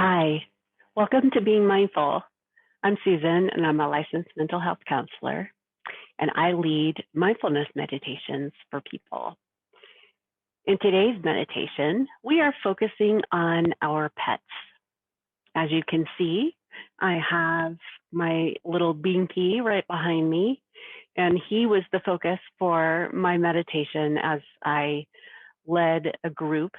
Hi, welcome to Being Mindful. I'm Susan, and I'm a licensed mental health counselor, and I lead mindfulness meditations for people. In today's meditation, we are focusing on our pets. As you can see, I have my little Binky right behind me, and he was the focus for my meditation as I led a group.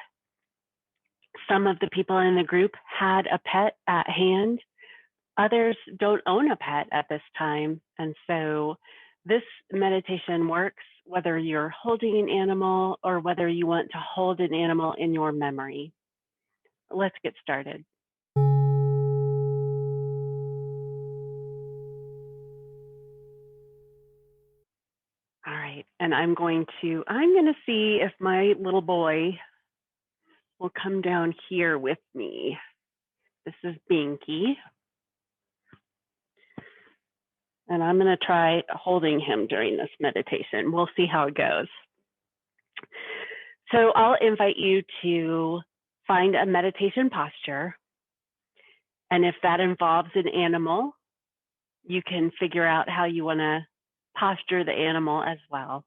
Some of the people in the group had a pet at hand. Others don't own a pet at this time. And so this meditation works whether you're holding an animal or whether you want to hold an animal in your memory. Let's get started. All right. And I'm going to see if my little boy will come down here with me. This is Binky. And I'm going to try holding him during this meditation. We'll see how it goes. So I'll invite you to find a meditation posture. And if that involves an animal, you can figure out how you want to posture the animal as well.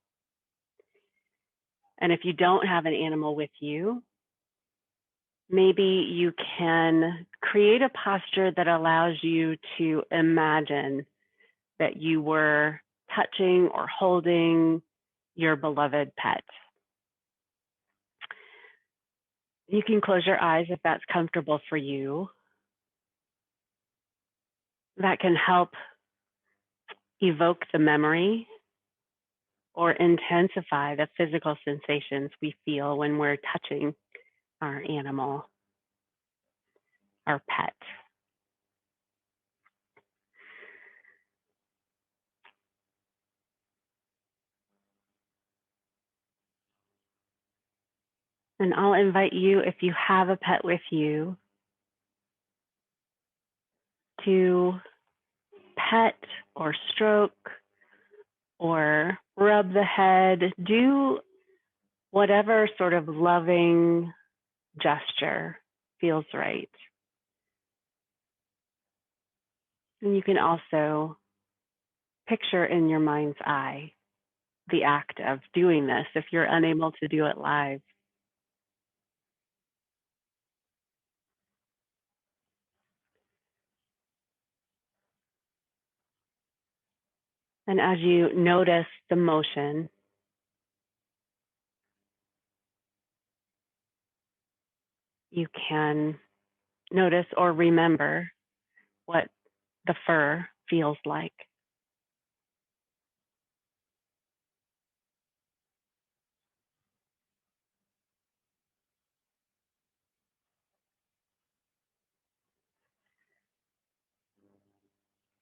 And if you don't have an animal with you, maybe you can create a posture that allows you to imagine that you were touching or holding your beloved pet. You can close your eyes if that's comfortable for you. That can help evoke the memory or intensify the physical sensations we feel when we're touching our animal, our pet. And I'll invite you, if you have a pet with you, to pet or stroke or rub the head, do whatever sort of loving gesture feels right. And you can also picture in your mind's eye the act of doing this if you're unable to do it live. And as you notice the motion, you can notice or remember what the fur feels like.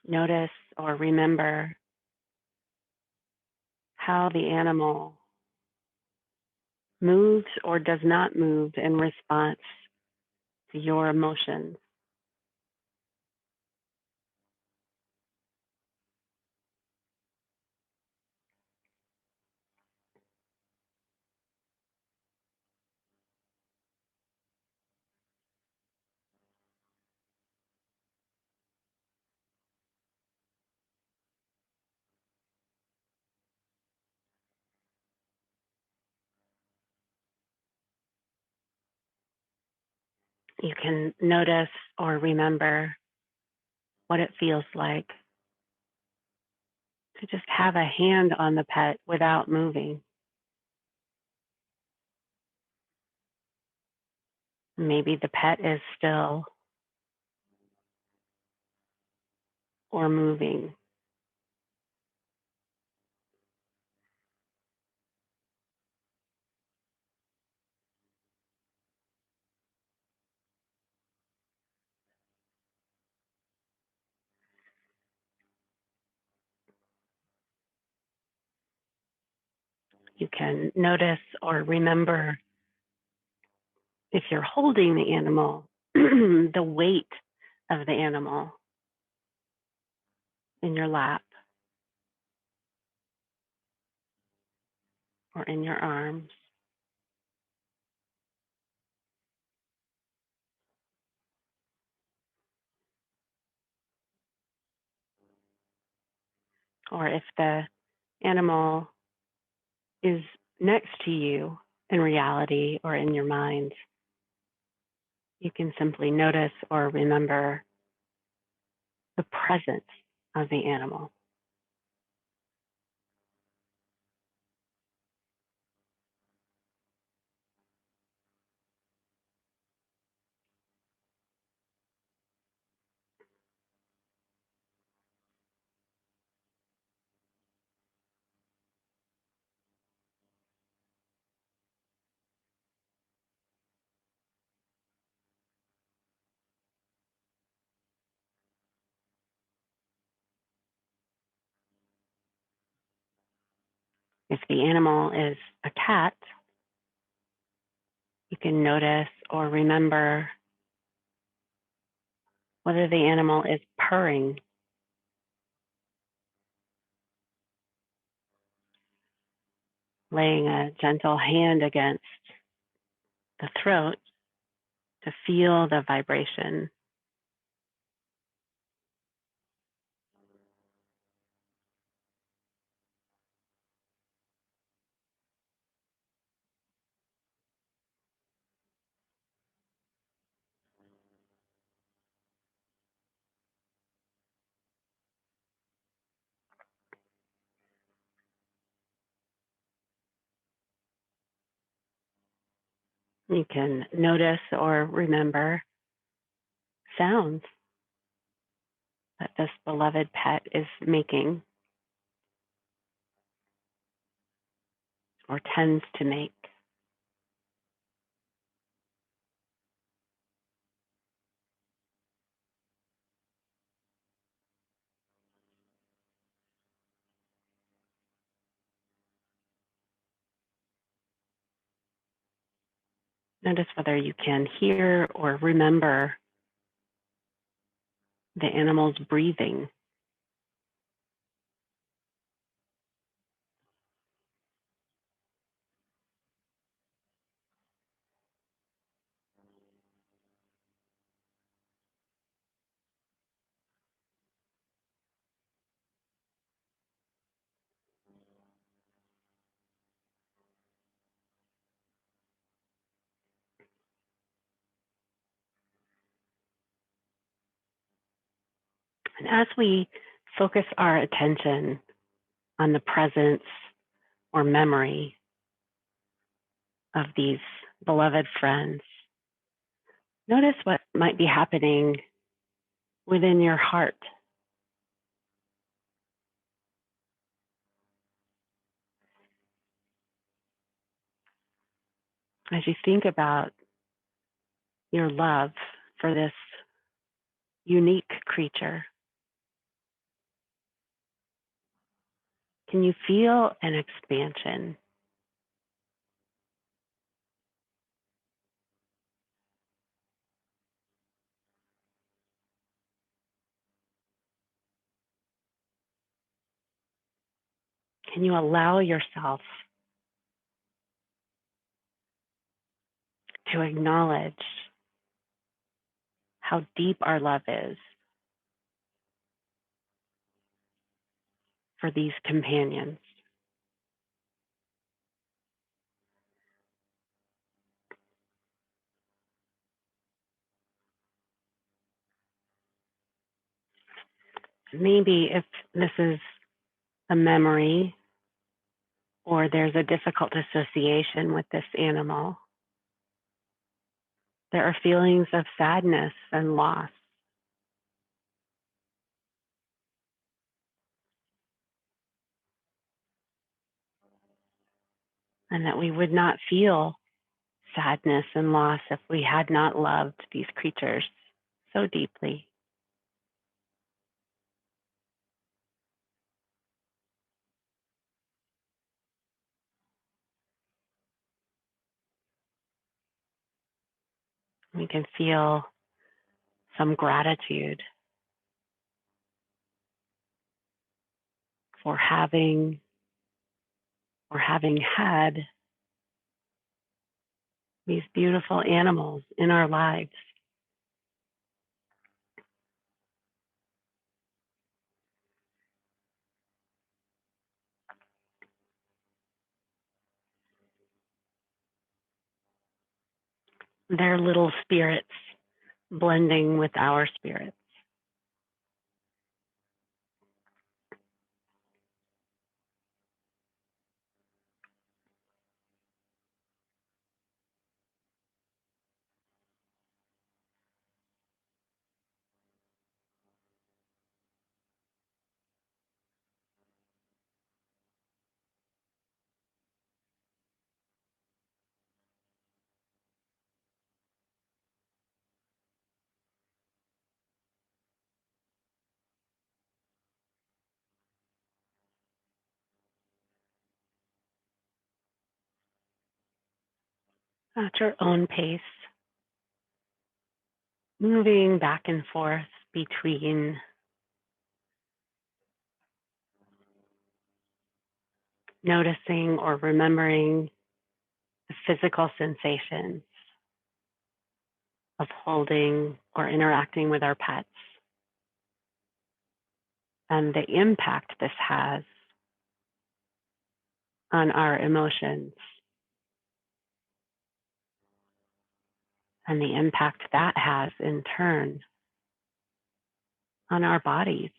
Notice or remember how the animal moves or does not move in response to your emotions. You can notice or remember what it feels like to just have a hand on the pet without moving. Maybe the pet is still or moving. You can notice or remember, if you're holding the animal, the weight of the animal in your lap or in your arms. or if the animal is next to you in reality or in your mind, you can simply notice or remember the presence of the animal. If the animal is a cat, you can notice or remember whether the animal is purring, laying a gentle hand against the throat to feel the vibration. You can notice or remember sounds that this beloved pet is making or tends to make. Notice whether you can hear or remember the animal's breathing. And as we focus our attention on the presence or memory of these beloved friends, notice what might be happening within your heart as you think about your love for this unique creature. Can you feel an expansion? Can you allow yourself to acknowledge how deep our love is for these companions? Maybe if this is a memory or there's a difficult association with this animal, there are feelings of sadness and loss. And that we would not feel sadness and loss if we had not loved these creatures so deeply. We can feel some gratitude for having or having had these beautiful animals in our lives. their little spirits blending with our spirits. At your own pace, moving back and forth between noticing or remembering the physical sensations of holding or interacting with our pets and the impact this has on our emotions and the impact that has in turn on our bodies.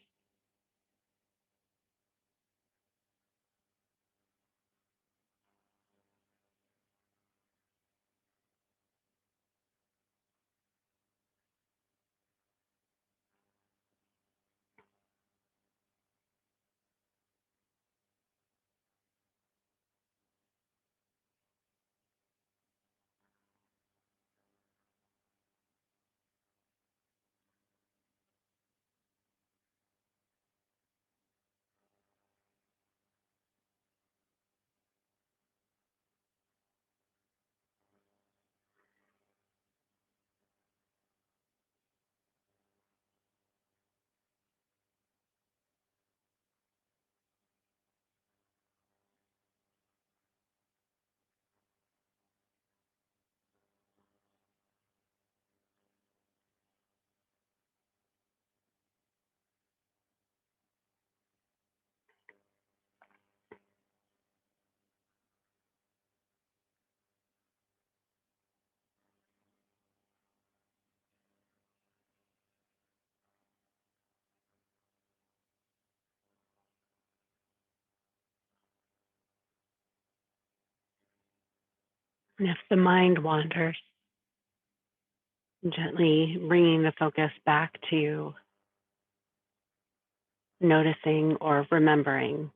And if the mind wanders, gently bringing the focus back to noticing or remembering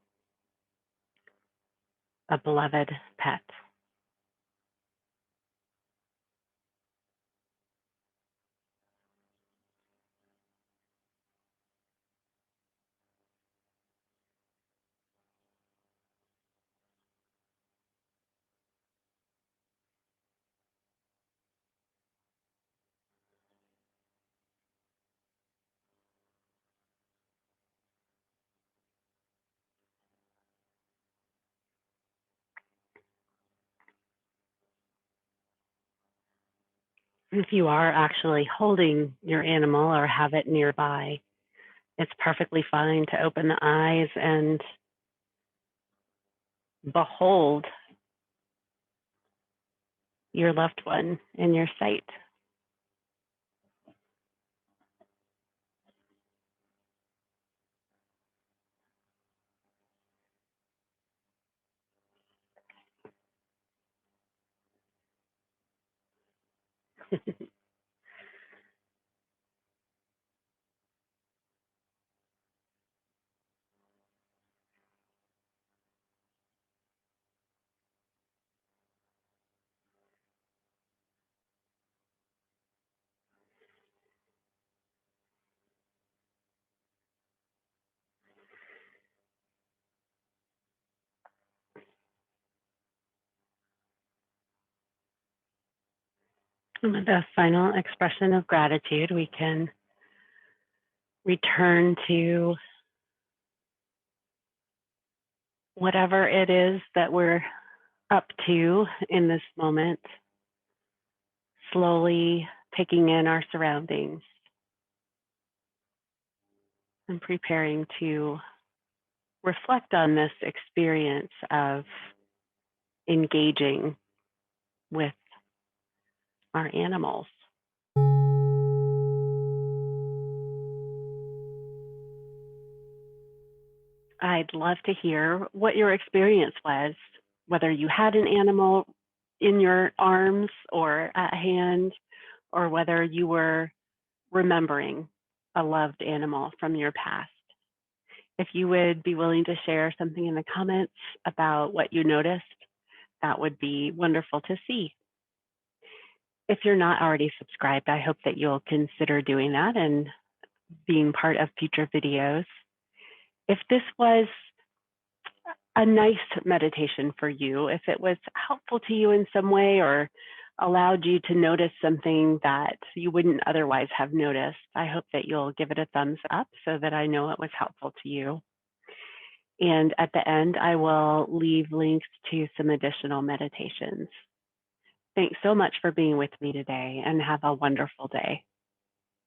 a beloved pet. If you are actually holding your animal or have it nearby, it's perfectly fine to open the eyes and behold your loved one in your sight. And with a final expression of gratitude, we can return to whatever it is that we're up to in this moment, slowly taking in our surroundings and preparing to reflect on this experience of engaging with our animals. I'd love to hear what your experience was, whether you had an animal in your arms or at hand, or whether you were remembering a loved animal from your past. If you would be willing to share something in the comments about what you noticed, that would be wonderful to see. If you're not already subscribed, I hope that you'll consider doing that and being part of future videos. If this was a nice meditation for you, if it was helpful to you in some way or allowed you to notice something that you wouldn't otherwise have noticed, I hope that you'll give it a thumbs up so that I know it was helpful to you. And at the end, I will leave links to some additional meditations. Thanks so much for being with me today, and have a wonderful day.